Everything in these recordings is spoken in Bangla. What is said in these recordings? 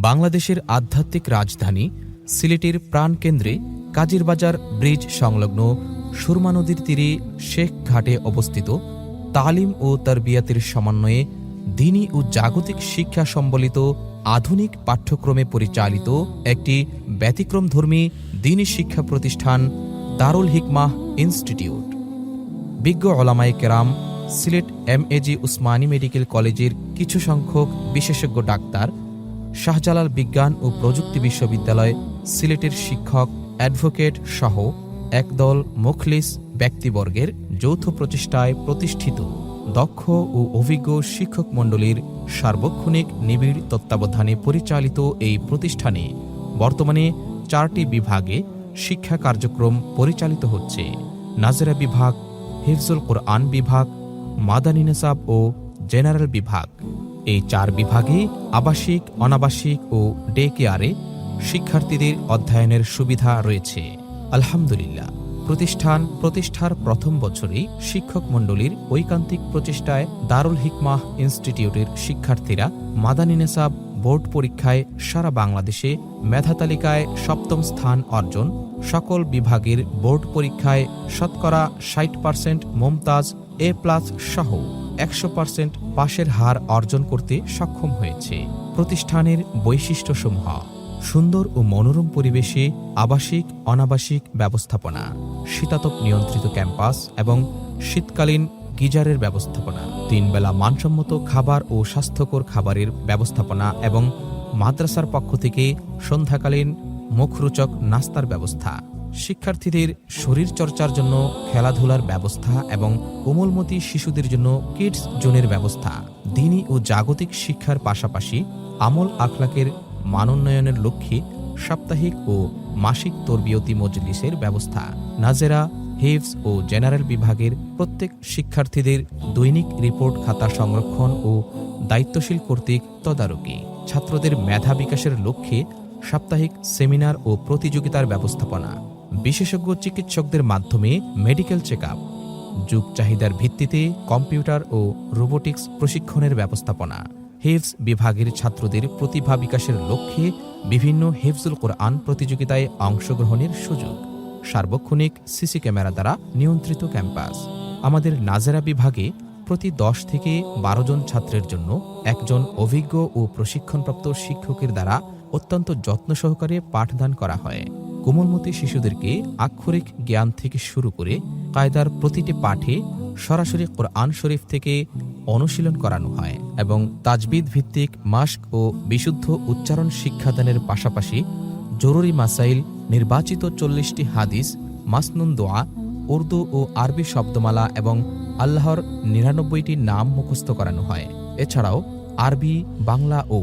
বাংলাদেশের আধ্যাত্মিক রাজধানী সিলেটের প্রাণকেন্দ্রে কাজিরবাজার ব্রিজ সংলগ্ন সুরমা নদীর তীরে শেখ ঘাটে অবস্থিত তালিম ও তারবিয়াতের সমন্বয়ে দ্বীনী ও জাগতিক শিক্ষা সম্বলিত আধুনিক পাঠ্যক্রমে পরিচালিত একটি ব্যতিক্রমধর্মী দ্বীনী শিক্ষা প্রতিষ্ঠান দারুল হিকমাহ ইনস্টিটিউট। বিজ্ঞ ওলামায়ে কেরাম, সিলেট এমএজি উসমানী মেডিকেল কলেজের কিছু সংখ্যক বিশেষজ্ঞ ডাক্তার, শাহজালাল বিজ্ঞান ও প্রযুক্তি বিশ্ববিদ্যালয় সিলেটের শিক্ষক, অ্যাডভোকেট সহ একদল মুখলিস ব্যক্তিবর্গের যৌথ প্রচেষ্টায় প্রতিষ্ঠিত দক্ষ ও অভিজ্ঞ শিক্ষক মণ্ডলীর সার্বক্ষণিক নিবিড় তত্ত্বাবধানে পরিচালিত এই প্রতিষ্ঠানে বর্তমানে 4টি বিভাগে শিক্ষা কার্যক্রম পরিচালিত হচ্ছে: নাজেরা বিভাগ, হিফজুল কোরআন বিভাগ, মাদানী নিসাব ও জেনারেল বিভাগ। এই 4 বিভাগে আবাসিক, অনাবাসিক ও ডে কেয়ারে শিক্ষার্থীদের অধ্যয়নের সুবিধা রয়েছে। আলহামদুলিল্লাহ, প্রতিষ্ঠার প্রথম বছরেই শিক্ষক মণ্ডলীর ঐকান্তিক প্রচেষ্টায় দারুল হিকমাহ ইনস্টিটিউটের শিক্ষার্থীরা মাদানী নিসাব বোর্ড পরীক্ষায় সারা বাংলাদেশে মেধা তালিকায় 7ম স্থান অর্জন, সকল বিভাগের বোর্ড পরীক্ষায় শতকরা 60% মুমতাজ, A+ সহ 100% পাশের হার অর্জন করতে সক্ষম হয়েছে। প্রতিষ্ঠানের বৈশিষ্ট্যসমূহ: সুন্দর ও মনোরম পরিবেশে আবাসিক, অনাবাসিক ব্যবস্থাপনা, শীতাতপ নিয়ন্ত্রিত ক্যাম্পাস এবং শীতকালীন গিজারের ব্যবস্থাপনা, 3 বেলা মানসম্মত খাবার ও স্বাস্থ্যকর খাবারের ব্যবস্থাপনা এবং মাদ্রাসার পক্ষ থেকে সন্ধ্যাকালীন মুখরোচক নাস্তার ব্যবস্থা, শিক্ষার্থীদের শরীরচর্চার জন্য খেলাধুলার ব্যবস্থা এবং কোমলমতি শিশুদের জন্য কিডস জোনের ব্যবস্থা, দ্বীনী ও জাগতিক শিক্ষার পাশাপাশি আমল আখলাকের মানোন্নয়নের লক্ষ্যে সাপ্তাহিক ও মাসিক তরবিয়তি মজলিসের ব্যবস্থা, নাজেরা, হিফজ ও জেনারেল বিভাগের প্রত্যেক শিক্ষার্থীদের দৈনিক রিপোর্ট খাতা সংরক্ষণ ও দায়িত্বশীল কর্তৃক তদারকি, ছাত্রদের মেধা বিকাশের লক্ষ্যে সাপ্তাহিক সেমিনার ও প্রতিযোগিতার ব্যবস্থাপনা, বিশেষজ্ঞ চিকিৎসকদের মাধ্যমে মেডিকেল চেকআপ, যুগ চাহিদার ভিত্তিতে কম্পিউটার ও রোবোটিক্স প্রশিক্ষণের ব্যবস্থাপনা, হিফজ বিভাগের ছাত্রদের প্রতিভা বিকাশের লক্ষ্যে বিভিন্ন হিফজুল কোরআন প্রতিযোগিতায় অংশগ্রহণের সুযোগ, সার্বক্ষণিক সিসি ক্যামেরা দ্বারা নিয়ন্ত্রিত ক্যাম্পাস। আমাদের নাজেরা বিভাগে প্রতি 10 থেকে 12 জন ছাত্রের জন্য একজন অভিজ্ঞ ও প্রশিক্ষণপ্রাপ্ত শিক্ষকের দ্বারা অত্যন্ত যত্ন সহকারে পাঠদান করা হয়। কোমলমতি শিশুদেরকে আক্ষরিক জ্ঞান থেকে শুরু করে কায়দার প্রতিটি পাঠে সরাসরি কোরআন শরীফ থেকে অনুশীলন করানো হয় এবং তাজবিদ ভিত্তিক মাস্ক ও বিশুদ্ধ উচ্চারণ শিক্ষাদানের পাশাপাশি জরুরি মাসাইল, নির্বাচিত 40টি হাদিস, মাসনুন দোয়া, উর্দু ও আরবি শব্দমালা এবং আল্লাহর 99টি নাম মুখস্থ করানো হয়। এছাড়াও আরবি, বাংলা ও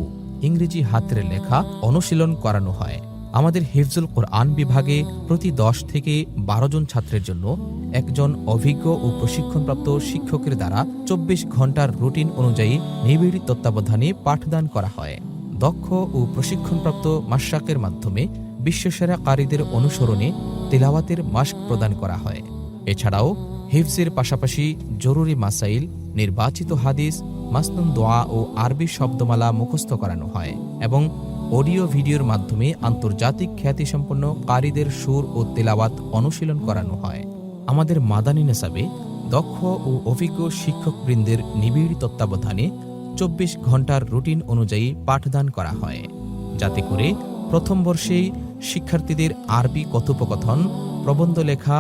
ইংরেজি হাতের লেখা অনুশীলন করানো হয়। আমাদের হিফজুল কোরআন বিভাগে প্রতি 10 থেকে 12 জন ছাত্রের জন্য একজন অভিজ্ঞ ও প্রশিক্ষণপ্রাপ্ত শিক্ষকের দ্বারা 24 ঘন্টার রুটিন অনুযায়ী নিবিড় তত্ত্বাবধানে পাঠদান করা হয়। দক্ষ ও প্রশিক্ষণপ্রাপ্ত মাশরাকের মাধ্যমে বিশ্বসেরা কারীদের অনুসরণে তিলাওয়াতের মাস্ক প্রদান করা হয়। এছাড়াও হিফজের পাশাপাশি জরুরি মাসাইল, নির্বাচিত হাদিস, মাসনুন দোয়া ও আরবি শব্দমালা মুখস্থ করানো হয় এবং অডিও ভিডিওর মাধ্যমে আন্তর্জাতিক খ্যাতিসম্পন্ন কারীদের সুর ও তেলাওয়াত অনুশীলন করানো হয়। আমাদের মাদানী নিসাবে দক্ষ ও অভিজ্ঞ শিক্ষকবৃন্দের নিবিড় তত্ত্বাবধানে 24 ঘন্টার রুটিন অনুযায়ী পাঠদান করা হয়, যাতে করে প্রথম বর্ষেই শিক্ষার্থীদের আরবি কথোপকথন, প্রবন্ধ লেখা,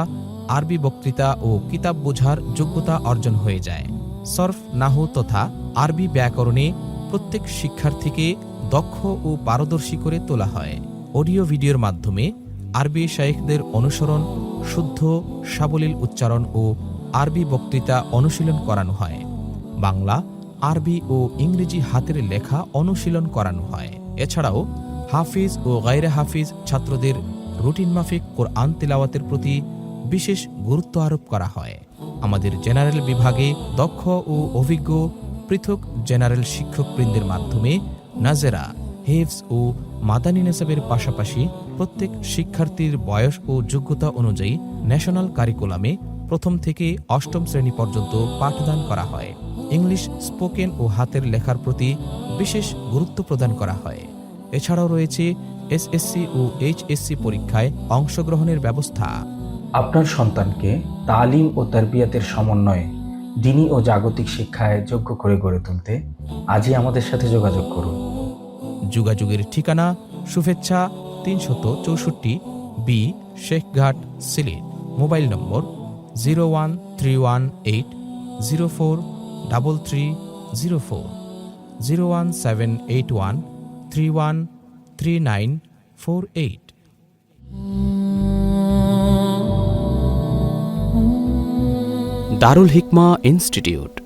আরবি বক্তৃতা ও কিতাব বোঝার যোগ্যতা অর্জন হয়ে যায়। সরফ, নাহু তথা আরবি ব্যাকরণে প্রত্যেক শিক্ষার্থীকে দক্ষ ও পারদর্শী করে তোলা হয়। অডিও ভিডিওর মাধ্যমে আরবি শাইখদের অনুসরণ, শুদ্ধ সাবলীল উচ্চারণ ও আরবি বক্তৃতা অনুশীলন করানো হয়। বাংলা, আরবি ও ইংরেজি হাতের লেখা অনুশীলন করানো হয়। এছাড়াও হাফিজ ও গায়রে হাফিজ ছাত্রদের রুটিন মাফিক কোরআন তিলাওয়াতের প্রতি বিশেষ গুরুত্ব আরোপ করা হয়। আমাদের জেনারেল বিভাগে দক্ষ ও অভিজ্ঞ পৃথক জেনারেল শিক্ষকবৃন্দের মাধ্যমে নাজেরা, হিফজ ও মাদানী নিসাবের পাশাপাশি প্রত্যেক শিক্ষার্থীর বয়স ও যোগ্যতা অনুযায়ী ন্যাশনাল কারিকুলামে 1ম থেকে 8ম শ্রেণী পর্যন্ত পাঠদান করা হয়। ইংলিশ স্পোকেন ও হাতের লেখার প্রতি বিশেষ গুরুত্ব প্রদান করা হয়। এছাড়াও রয়েছে এসএসসি ও এইচএসসি পরীক্ষায় অংশগ্রহণের ব্যবস্থা। আপনার সন্তানকে তালিম ও তারবিয়াতের সমন্বয়ে দ্বীনি ও জাগতিক শিক্ষায় যোগ্য করে গড়ে তুলতে আজই আমাদের সাথে যোগাযোগ করুন। যোগাযোগের ঠিকানা শুভেচ্ছা 364 B Shekhghat, Sylhet. Mobile number 01318043304, 01781313948। Darul Hikma institute